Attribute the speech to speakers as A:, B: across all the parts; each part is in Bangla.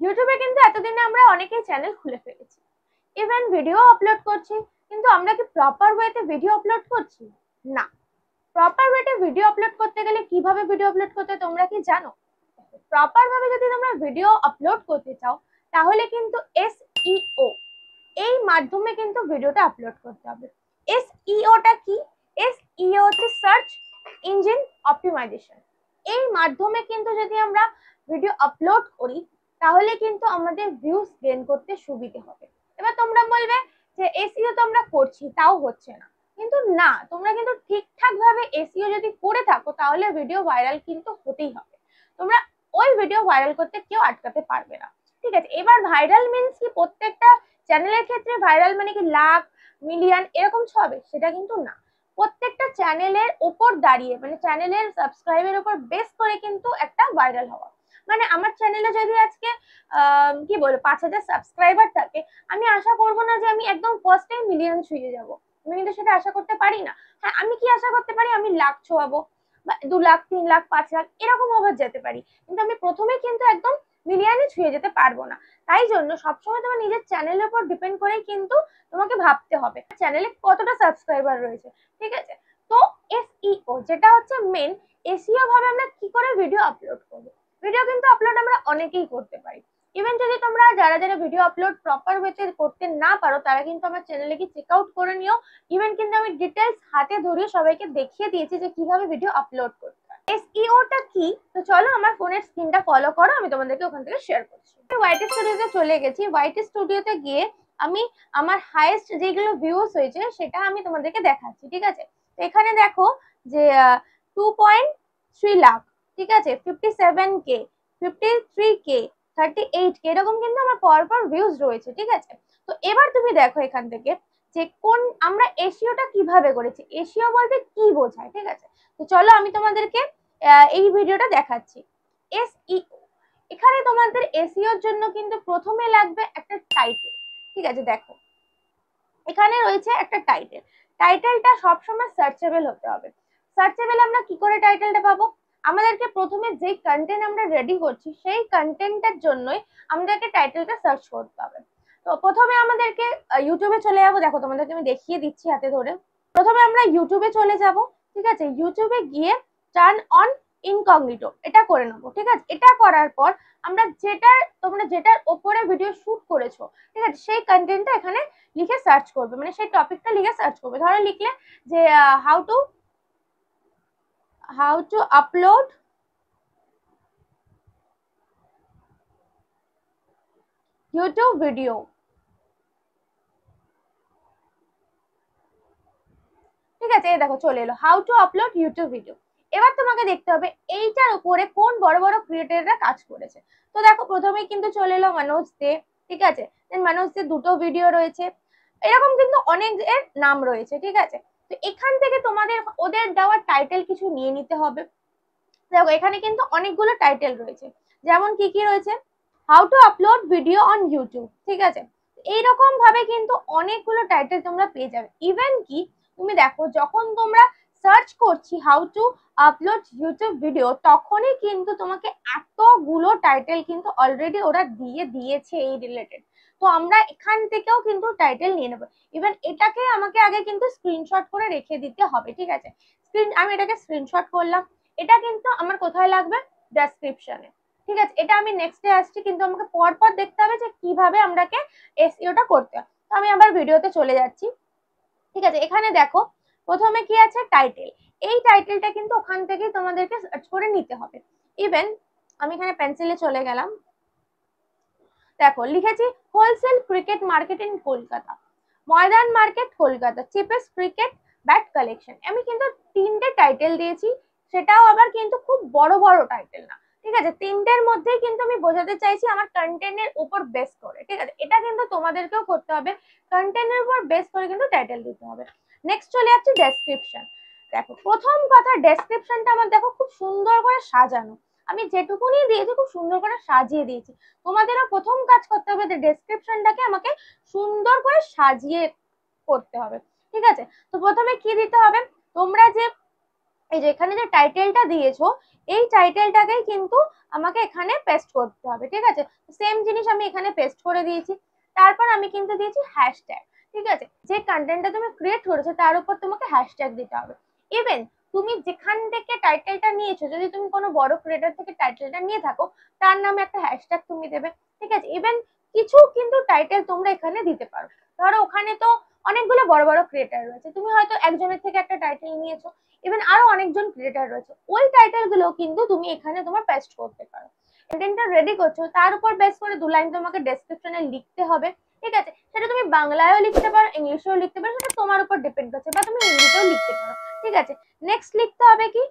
A: ইউটিউবে কিন্তু এতদিনে আমরা অনেকেই চ্যানেল খুলে ফেলেছি, ইভেন ভিডিও আপলোড করছি, কিন্তু আমরা কি প্রপার ওয়েতে ভিডিও আপলোড করছি? না। প্রপার ওয়েতে ভিডিও আপলোড করতে গেলে কিভাবে ভিডিও আপলোড করতে তোমরা কি জানো? প্রপার ভাবে যদি তোমরা ভিডিও আপলোড করতে চাও তাহলে কিন্তু SEO এই মাধ্যমে কিন্তু ভিডিওটা আপলোড করতে হবে। SEO-টা কি? SEO হচ্ছে সার্চ ইঞ্জিন অপটিমাইজেশন। এই মাধ্যমে কিন্তু যদি আমরা ভিডিও আপলোড করি তাহলে কিন্তু আমাদের ভিউজ গেইন করতে সুবিধে হবে। এবার তোমরা বলবে যে SEO তো আমরা করছি তাও হচ্ছে না, কিন্তু না, তোমরা কিন্তু ঠিকঠাক ভাবে SEO যদি করে থাকো তাহলে ভিডিও ভাইরাল কিন্তু হতেই হবে। তোমরা ওই ভিডিও ভাইরাল করতে কেউ আটকাতে পারবে না। ঠিক আছে, এবার ভাইরাল মিন্স কি প্রত্যেকটা চ্যানেলের ক্ষেত্রে ভাইরাল মানে কি লাখ মিলিয়ন এরকম হবে? সেটা কিন্তু না। প্রত্যেকটা চ্যানেলের উপর দাঁড়িয়ে মানে চ্যানেলের সাবস্ক্রাইবের উপর বেস করে কিন্তু একটা ভাইরাল হওয়া। মানে আমার চ্যানেলে যদি আজকে কি বলবো 5,000 সাবস্ক্রাইবার থাকে, আমি আশা করবো না যে আমি একদম ফার্স্ট টাইম মিলিয়ন ছুঁয়ে যাবো। আমি কিন্তু সেটা আশা করতে পারি না। হ্যাঁ, আমি কি আশা করতে পারি আমি লাখ ছোঁয়াবো বা 2 লাখ 3 লাখ 5 লাখ এরকম ওভার যেতে পারি, কিন্তু আমি প্রথমে কিন্তু একদম মিলিয়নে ছুঁয়ে যেতে পারবো না। তাই জন্য সবসময় তোমার নিজের চ্যানেলের উপর ডিপেন্ড করেই কিন্তু তোমাকে ভাবতে হবে চ্যানেলে কতটা সাবস্ক্রাইবার রয়েছে। ঠিক আছে, তো SEO যেটা হচ্ছে মেন, SEO ভাবে আমরা কি করে ভিডিও আপলোড করবো। ভিডিও কিন্তু আপলোড আমরা অনেকেই করতে পারি। ইভেন যদি তোমরা যারা যারা ভিডিও আপলোড প্রপার ওয়েতে করতে না পারো তারা কিন্তু আমার চ্যানেলে কি চেক আউট করে নিও। ইভেন কিন্তু আমি ডিটেলস হাতে ধরিয়ে সবাইকে দেখিয়ে দিয়েছি যে কিভাবে ভিডিও আপলোড করতে হয়। SEO-টা কি? তো চলো আমার ফোনের স্ক্রিনটা ফলো করো, আমি তোমাদেরকে ওখান থেকে শেয়ার করছি। ওয়াইটি স্টুডিওতে চলে গেছি। ওয়াইটি স্টুডিওতে গিয়ে আমি আমার হাইয়েস্ট যেগুলো ভিউজ হয়েছে সেটা আমি তোমাদেরকে দেখাচ্ছি। ঠিক আছে, তো এখানে দেখো যে 2.3 লাখ, ঠিক আছে, 57K, 53K, 38K এরকম কিন্তু আমার পরপর ভিউজ রয়েছে। ঠিক আছে, তো এবার তুমি দেখো এখান থেকে যে কোন আমরা SEO-টা কিভাবে করেছি, SEO বলতে কি বোঝায়। ঠিক আছে, তো চলো আমি তোমাদেরকে এই ভিডিওটা দেখাচ্ছি। SEO, এখানে তোমাদের SEO-র জন্য কিন্তু প্রথমে লাগবে একটা টাইটেল। ঠিক আছে, দেখো এখানে রয়েছে একটা টাইটেল। টাইটেলটা সবসময় সার্চেবল হতে হবে। সার্চেবল আমরা কি করে টাইটেলটা পাবো? আমাদেরকে প্রথমে যে কন্টেন্ট আমরা রেডি করছি সেই কন্টেন্টের জন্যই আমাদেরকে টাইটেলটা সার্চ করতে হবে। তো প্রথমে আমাদেরকে ইউটিউবে চলে যাবো। দেখো তোমাদেরকে আমি দেখিয়ে দিচ্ছি হাতে ধরে। প্রথমে আমরা ইউটিউবে চলে যাব। ঠিক আছে, ইউটিউবে গিয়ে টার্ন অন ইনকগনিটো এটা করে নেবো। ঠিক আছে, এটা করার পর আমরা তোমরা যেটার ওপরে ভিডিও শুট করেছো, ঠিক আছে, সেই কন্টেন্টটা এখানে লিখে সার্চ করবে, মানে সেই টপিকটা লিখে সার্চ করবে। ধরো লিখলে যে how to upload YouTube video. ঠিক আছে, এই দেখো চলে এলো how to upload YouTube video. এবার তোমাকে দেখতে হবে এইটার উপরে কোন বড় বড় ক্রিয়েটররা কাজ করেছে। তো দেখো প্রথমেই কিন্তু চলে এলো মনোজ দে। ঠিক আছে, দেন মনোজ দে দুটো ভিডিও রয়েছে, এরকম কিন্তু অনেক এর নাম রয়েছে। ঠিক আছে, তো এখান থেকে তোমাদের ওদের দেওয়ার টাইটেল কিছু নিয়ে নিতে হবে। দেখো এখানে কিন্তু অনেকগুলো টাইটেল রয়েছে, যেমন কি কি রয়েছে, how to upload video on YouTube. ঠিক আছে, এইরকম ভাবে কিন্তু অনেকগুলো টাইটেল তোমরা পেয়ে যাবে। ইভেন কি তুমি দেখো যখন তোমরা সার্চ করছি how to upload YouTube video, তখনই কিন্তু তোমাকে এতগুলো টাইটেল কিন্তু অলরেডি ওরা দিয়ে দিয়েছে এই রিলেটেড। তো আমরা এখান থেকেও কিন্তু টাইটেল নিয়ে নেবো। ইভেন এটাকে আমাকে আগে কিন্তু স্ক্রিনশট করে রেখে দিতে হবে। ঠিক আছে, আমি এটাকে স্ক্রিনশট করলাম। এটা কিন্তু আমার কোথায় লাগবে? ডেসক্রিপশনে। ঠিক আছে, এটা আমি নেক্সটে আসছি, কিন্তু আমাকে পরপর দেখতে হবে যে কিভাবে আমরাকে SEO-টা করতে হয়। তো আমি আবার ভিডিওতে চলে যাচ্ছি। ঠিক আছে, এখানে দেখো প্রথমে কি আছে, টাইটেল। এই টাইটেলটা কিন্তু ওখান থেকেই তোমাদেরকে সার্চ করে নিতে হবে। ইভেন আমি এখানে পেন্সিলে চলে গেলাম। দেখো লিখেছি wholesale cricket market in Kolkata, Maidan market Kolkata, cheapest cricket bat collection. আমি কিন্তু তিনটে টাইটেল দিয়েছি, সেটাও আবার কিন্তু খুব বড় বড় টাইটেল না। ঠিক আছে, তিনটের মধ্যেই কিন্তু আমি বোঝাতে চাইছি আমার কন্টেন্টের উপর বেস করে। ঠিক আছে, এটা কিন্তু তোমাদেরকেও করতে হবে, কন্টেন্টের উপর বেস করে কিন্তু টাইটেল দিতে হবে। নেক্সট চলে যাচ্ছে ডেসক্রিপশন। দেখো প্রথম কথা, ডেসক্রিপশনটা আমার দেখো খুব সুন্দর করে সাজানো। আমি যেটুকুনি দিয়েছি খুব সুন্দর করে সাজিয়ে দিয়েছি। তোমাদেরও প্রথম কাজ করতে হবে যে ডেসক্রিপশনটাকে আমাকে সুন্দর করে সাজিয়ে করতে হবে। ঠিক আছে, তো প্রথমে কি দিতে হবে, তোমরা যে এই যে এখানে যে টাইটেলটা দিয়েছো এই টাইটেলটাকেই কিন্তু আমাকে এখানে পেস্ট করতে হবে, ঠিক আছে। সেম জিনিস আমি এখানে পেস্ট করে দিয়েছি। তারপর আমি কিন্তু দিয়েছি হ্যাশট্যাগ, ঠিক আছে। যে কন্টেন্টটা তুমি ক্রিয়েট করেছো তার উপর তোমাকে হ্যাশট্যাগ দিতে হবে। ইভেন তুমি যেখান থেকে টাইটেলটা নিয়েছো, যদি তুমি কোনো বড় ক্রিয়েটর থেকে টাইটেলটা নিয়ে থাকো, তার নামে একটা হ্যাশট্যাগ তুমি দেবে, ঠিক আছে। ইভেন কিছু কিন্তু টাইটেল তোমরা এখানে দিতে পারো। ধরো ওখানে তো অনেকগুলো বড় বড় ক্রিয়েটার রয়েছে, তুমি হয়তো একজনের থেকে একটা টাইটেল নিয়েছো, ইভেন আরো অনেকজন ক্রিয়েটার রয়েছে, ওই টাইটেল গুলো কিন্তু তুমি এখানে তোমার পেস্ট করতে পারো। কন্টেন্টটা রেডি করছো, তার উপর বেস করে 2 লাইন তোমাকে ডেসক্রিপশনে লিখতে হবে, ঠিক আছে। সেটা তুমি বাংলায়ও লিখতে পারো, ইংলিশেও লিখতে পারো, সেটা তোমার উপর ডিপেন্ড করছে, বা তুমি হিন্দিতেও লিখতে পারো, ঠিক আছে। নেক্সট লিখতে হবে কি,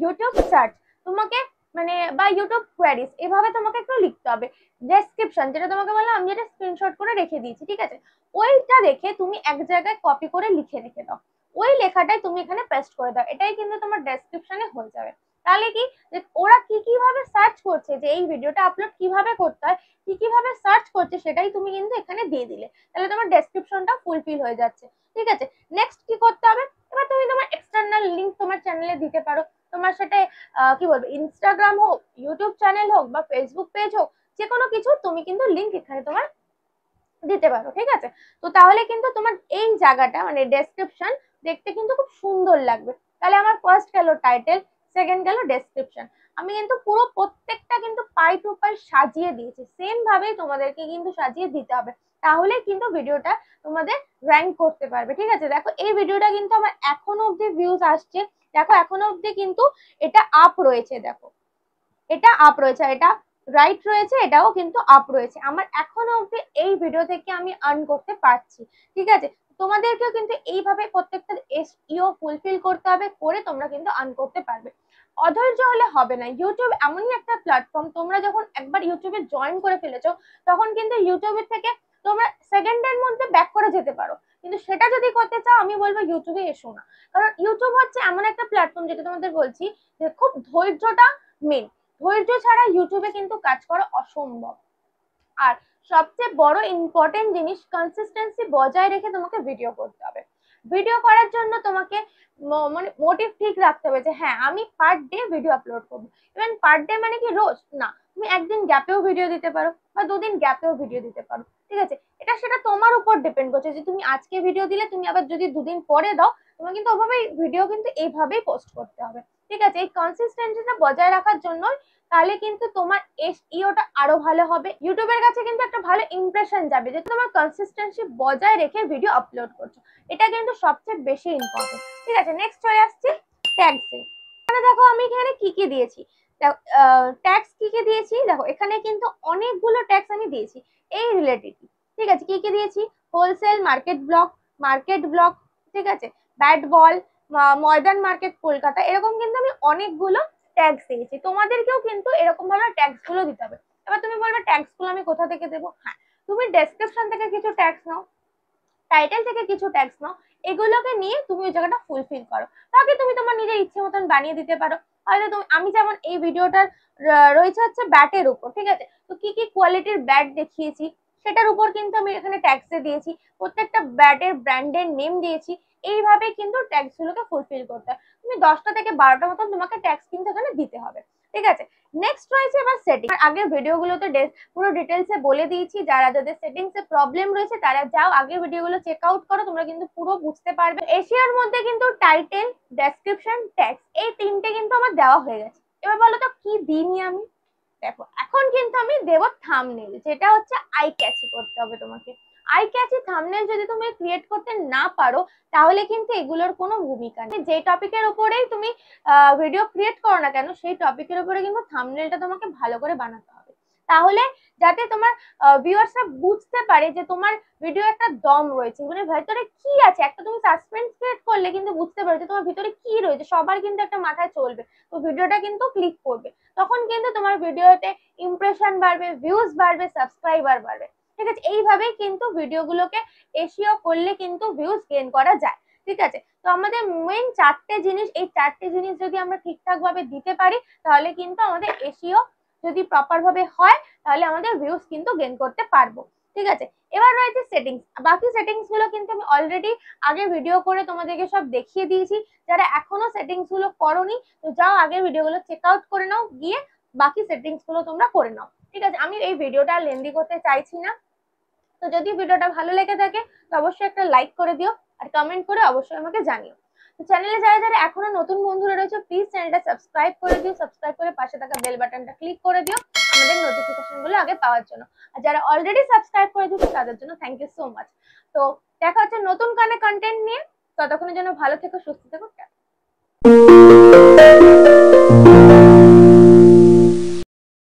A: ইউটিউব সার্চ তোমাকে, মানে বা ইউটিউব কোয়ারিজ, এভাবে তোমাকে একটু লিখতে হবে। ডেসক্রিপশন যেটা তোমাকে বললাম, আমি যেটা স্ক্রিনশট করে রেখে দিয়েছি, ঠিক আছে, ওইটা দেখে তুমি এক জায়গায় কপি করে লিখে রেখে দাও, ওই লেখাটাই তুমি এখানে পেস্ট করে দাও, এটাই কিন্তু তোমার ডেসক্রিপশনে হয়ে যাবে। তাহলে কি, যে ওরা কি কিভাবে সার্চ করছে, যে এই ভিডিওটা আপলোড কিভাবে করতে হয়, কি কিভাবে সার্চ করছে, সেটাই তুমি কিন্তু এখানে দিয়ে দিলে, তাহলে তোমার ডেসক্রিপশনটা ফুলফিল হয়ে যাচ্ছে, ঠিক আছে। নেক্সট কি করতে হবে, এবার তুমি তোমার এক্সটার্নাল লিংক তোমার চ্যানেলে দিতে পারো। তোমার সাথে কি বলবো, ইনস্টাগ্রাম হোক, ইউটিউব চ্যানেল হোক, বা ফেসবুক পেজ হোক, যে কোনো কিছু তুমি কিন্তু লিংক এখানে তোমার দিতে পারো, ঠিক আছে। তো তাহলে কিন্তু তোমার এই জায়গাটা মানে ডেসক্রিপশন দেখতে কিন্তু খুব সুন্দর লাগবে। তাহলে আমার ফার্স্ট গেল টাইটেল, সেকেন্ড গেল ডেসক্রিপশন। আমি কিন্তু পুরো প্রত্যেকটা কিন্তু পাই টু পাই সাজিয়ে দিয়েছি, সেম ভাবেই তোমাদেরকে কিন্তু সাজিয়ে দিতে হবে, তাহলে কিন্তু ভিডিওটা তোমাদের র্যাঙ্ক করতে পারবে, ঠিক আছে। দেখো এই ভিডিওটা কিন্তু আমার এখনো অব্দি ভিউজ আসছে, দেখো এখনো অব্দি কিন্তু এটা আপ রয়েছে, দেখো এটা আপ রয়েছে, এটা রাইট রয়েছে, এটাও কিন্তু আপ রয়েছে, আমার এখনো অব্দি এই ভিডিও থেকে আমি আর্ন করতে পারছি, ঠিক আছে। তোমাদেরকেও কিন্তু এইভাবে প্রত্যেকটা এসইও ফুলফিল করতে হবে, করে তোমরা কিন্তু আর্ন করতে পারবে। অধৈর্য হলে হবে না, ইউটিউব এমনই একটা প্ল্যাটফর্ম, তোমরা যখন একবার ইউটিউবে জয়েন করে ফেলেছো, তখন কিন্তু ইউটিউবের থেকে তোমরা সেকেন্ডের মধ্যে ব্যাক করে যেতে পারো, কিন্তু সেটা যদি করতে চাও আমি বলবো ইউটিউবে এসো না। কারণ ইউটিউব হচ্ছে এমন একটা প্ল্যাটফর্ম, যেটা তোমাদের বলছি যে খুব ধৈর্যটা মেন, ধৈর্য ছাড়া ইউটিউবে কিন্তু কাজ করা অসম্ভব। আর সবচেয়ে বড় ইম্পর্টেন্ট জিনিস, কনসিস্টেন্সি বজায় রেখে তোমাকে ভিডিও করতে হবে। ভিডিও করার জন্য তোমাকে মানে মোটিভ ঠিক রাখতে হবে, যে হ্যাঁ আমি পার ডে ভিডিও আপলোড করবো। ইভেন পার ডে মানে কি রোজ না, তুমি একদিন গ্যাপেও ভিডিও দিতে পারো, বা 2 দিন গ্যাপেও ভিডিও দিতে পারো, ঠিক আছে। এটা সেটা তোমার উপর ডিপেন্ড করছে, যে তুমি আজকে ভিডিও দিলে তুমি আবার যদি 2 দিন পরে দাও, তোমার কিন্তু ওভাবেই ভিডিও কিন্তু এইভাবেই পোস্ট করতে হবে, ঠিক আছে। এই কনসিস্টেন্সিটা বজায় রাখার জন্য, তাহলে কিন্তু তোমার এসইওটা আরো ভালো হবে, ইউটিউবের কাছে কিন্তু একটা ভালো ইমপ্রেশন যাবে যে তোমার কনসিস্টেন্সি বজায় রেখে ভিডিও আপলোড করছো, এটা কিন্তু সবচেয়ে বেশি ইম্পর্টেন্ট, ঠিক আছে। নেক্সট চলে আসছে ট্যাগসে। এখানে দেখো আমি এখানে কি কি দিয়েছি, ট্যাক্স কি কি দিয়েছি, দেখো এখানে কিন্তু অনেকগুলো ট্যাক্স আমি দিয়েছি এই রিলেটেড, ঠিক আছে। কি কি দিয়েছি, হোলসেল মার্কেট ব্লক, ঠিক আছে, ব্যাট বল, ময়দান মার্কেট কলকাতা, এরকম কিন্তু আমি অনেকগুলো ট্যাক্স দিয়েছি, তোমাদেরকেও কিন্তু এরকম ভাবে ট্যাক্স গুলো দিতে হবে। এবার তুমি বলবে ট্যাক্স গুলো আমি কোথা থেকে দেবো, হ্যাঁ তুমি ডেসক্রিপশন থেকে কিছু ট্যাক্স নাও, টাইটেল থেকে কিছু ট্যাক্স নাও, এগুলোকে নিয়ে তুমি ওই জায়গাটা ফুলফিল করো, তাকে তুমি তোমার নিজের ইচ্ছে মতন বানিয়ে দিতে পারো। হয়তো তুমি, আমি যেমন এই ভিডিওটার রয়েছে হচ্ছে ব্যাটের উপর, ঠিক আছে, তো কি কি কোয়ালিটির ব্যাট দেখিয়েছি সেটার উপর কিন্তু আমি এখানে ট্যাক্সে দিয়েছি, প্রত্যেকটা ব্যাটের ব্র্যান্ডের নেম দিয়েছি, এইভাবে কিন্তু ট্যাক্স গুলোকে ফুলফিল করতে হয়। তুমি 10টা থেকে 12টা মতন তোমাকে ট্যাক্স কিন্তু এখানে দিতে হবে, ঠিক আছে। নেক্সট রয়েছে এবার সেটিং, আগের ভিডিওগুলোতে পুরো ডিটেলসে বলে দিয়েছি, যারা যাদের সেটিংস এ প্রবলেম রয়েছে তারা যাও আগের ভিডিওগুলো চেক আউট করো, তোমরা কিন্তু পুরো বুঝতে পারবে। এশিয়ার মধ্যে কিন্তু টাইটেল, ডেসক্রিপশন, ট্যাক্স এই 3টে কিন্তু আমার দেওয়া হয়ে গেছে। এবার বলো তো কি দিইনি আমি, দেখো এখন কিন্তু আমি দেব থাম্বনেল, যেটা হচ্ছে আই ক্যাচি করতে হবে তোমাকে। আই ক্যাচি থাম্বনেল যদি তুমি ক্রিয়েট করতে না পারো, তাহলে কিন্তু এগুলোর কোনো ভূমিকা নেই। যে টপিকের উপরেই তুমি ভিডিও ক্রিয়েট করো না কেন, সেই টপিকের উপরে কিন্তু থাম্বনেলটা তোমাকে ভালো করে বানাতে হবে, তাহলে যাতে তোমার ভিউয়ার্সরা বুঝতে পারে যে তোমার ভিডিও একটা দম রয়েছে, মানে ভেতরে কি আছে, একটা তুমি সাসপেন্স ক্রিয়েট করলে কিন্তু বুঝতে পারবে যে তোমার ভিতরে কি রয়েছে, সবার কিন্তু একটা মাথায় চলবে, তো ভিডিওটা কিন্তু ক্লিক করবে, তখন কিন্তু তোমার ভিডিওতে ইমপ্রেশন বাড়বে, ভিউজ বাড়বে, সাবস্ক্রাইবার বাড়বে, ঠিক আছে। এইভাবেই কিন্তু ভিডিওগুলোকে এসইও করলে কিন্তু ভিউজ গেইন করা যায়, ঠিক আছে। তো আমাদের মেইন 4টে জিনিস, এই 4টে জিনিস যদি আমরা ঠিকঠাক ভাবে দিতে পারি, তাহলে কিন্তু আমাদের এসইও যদি প্রপার ভাবে হয়, তাহলে আমাদের ভিউজ কিন্তু গেইন করতে পারবো, ঠিক আছে, এবার রয়েছে সেটিংস। বাকি সেটিংস গুলো কিন্তু আমি অলরেডি আগে ভিডিও করে তোমাদেরকে সব দেখিয়ে দিয়েছি। যারা এখনো সেটিংস গুলো করোনি, তো যাও আগের ভিডিওগুলো চেক আউট করে নাও, গিয়ে বাকি সেটিংস গুলো তোমরা করে নাও। ঠিক আছে, আমি এই ভিডিওটা লেন্দি করতে চাইছি না। তো যদি ভিডিওটা ভালো লেগে থাকে তো অবশ্যই একটা লাইক করে দিও, আর কমেন্ট করে অবশ্যই আমাকে জানিও। তো চ্যানেলে যারা যারা এখনো নতুন বন্ধুরা রয়েছে, প্লিজ চ্যানেলটা সাবস্ক্রাইব করে দিও, সাবস্ক্রাইব করে পাশে থাকা বেল বাটনটা ক্লিক করে দিও আমাদের নোটিফিকেশন গুলো আগে পাওয়ার জন্য। আর যারা অলরেডি সাবস্ক্রাইব করে দিয়েছে তাদের জন্য থ্যাংক ইউ সো মাচ। তো দেখা হচ্ছে নতুন কন্টেন্ট নিয়ে, ততক্ষণের জন্য ভালো থেকো, সুস্থ থেকো।